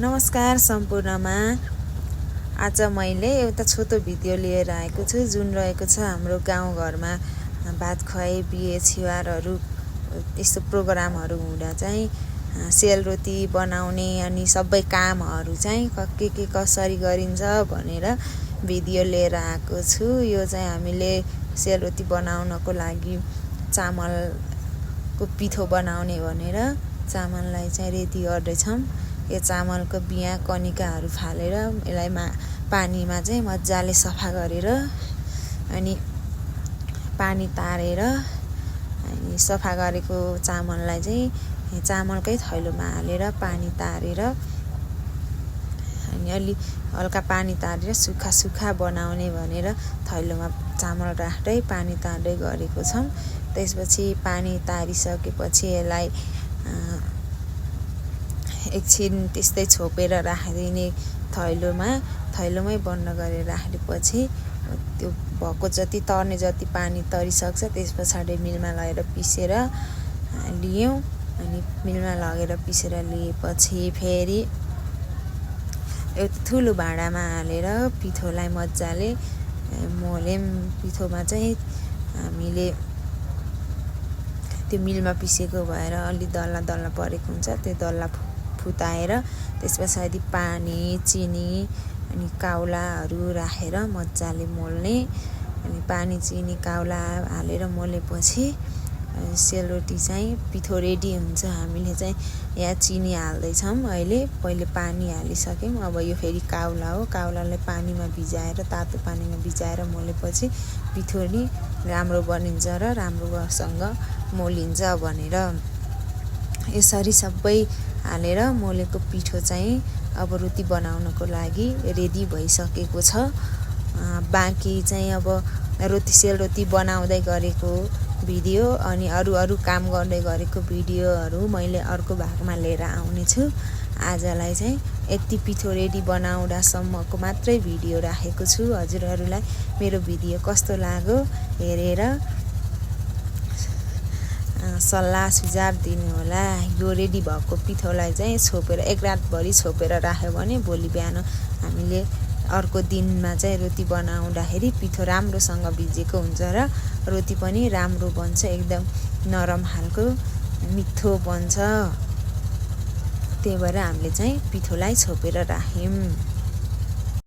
नमस्कार सम्पूर्णमा। आज मैले एउटा छोटो भिडियो लिएर आएको छु जुन रहेको छ हाम्रो गाउँघरमा भात खुवाई बिहे छिवारहरू यस्तो प्रोग्रामहरू हुँदा चाहिँ सेलरोटी बनाउने अनि सबै कामहरू चाहिँ के कसरी गरिन्छ भनेर भिडियो लिएर आएको छु। यो चाहिँ हामीले सेलरोटी बनाउनको लागि चामलको पिठो बनाउने भनेर चामललाई चाहिँ रेडी गर्दैछौँ। यो चामलको बिया कनिकाहरू फालेर यसलाई पानीमा चाहिँ मजाले सफा गरेर अनि पानी तारेर अनि सफा गरेको चामललाई चाहिँ चामलकै थैलोमा हालेर पानी तारेर अनि अलि हल्का पानी तारेर सुक्खा बनाउने भनेर थैलोमा चामल राख्दै पानी तार्दै गरेको छौँ। त्यसपछि पानी तारिसकेपछि यसलाई एकछिन त्यस्तै छोपेर राखिदिने थैलोमै बन्द गरेर राखेपछि त्यो भएको जति तर्ने जति पानी तरिसक्छ त्यस पछाडि मिलमा लगेर पिसेर लियौँ। अनि मिलमा लगेर पिसेर लिएपछि फेरि एउटा ठुलो भाँडामा हालेर पिठोलाई मजाले मोल्यौँ। पिठोमा चाहिँ हामीले त्यो मिलमा पिसेको भएर अलि दल्ला परेको हुन्छ, त्यो दल्ला फुताएर त्यस पछाडि पानी चिनी अनि काउलाहरू राखेर मजाले मोल्ने। अनि पानी चिनी काउला हालेर मोलेपछि सेलरोटी चाहिँ पिठो रेडी हुन्छ। हामीले चाहिँ यहाँ चिनी हाल्दैछौँ अहिले, पहिले पानी हालिसक्यौँ। अब यो फेरि काउला हो, काउलालाई पानीमा भिजाएर तातो पानीमा भिजाएर मोलेपछि पिठो नि राम्रो बनिन्छ र राम्रोसँग मोलिन्छ भनेर यसरी सबै हालेर मोलेको पिठो चाहिँ अब रोटी बनाउनको लागि रेडी भइसकेको छ। बाँकी चाहिँ अब सेलरोटी बनाउँदै गरेको भिडियो अनि अरू काम गर्दै गरेको भिडियोहरू मैले अर्को भागमा लिएर आउनेछु। आजलाई चाहिँ यति पिठो रेडी बनाउँदासम्मको मात्रै भिडियो राखेको छु। हजुरहरूलाई मेरो भिडियो कस्तो लाग्यो हेरेर सल्लाह सुझाव दिनुहोला। यो रेडी भएको पिठोलाई चाहिँ छोपेर एक रातभरि छोपेर राख्यो भने भोलि बिहान हामीले अर्को दिनमा चाहिँ रोटी बनाउँदाखेरि पिठो राम्रोसँग भिजेको हुन्छ र रोटी पनि राम्रो बन्छ, एकदम नरम खालको मिठो बन्छ। त्यही भएर हामीले चाहिँ पिठोलाई छोपेर राख्यौँ।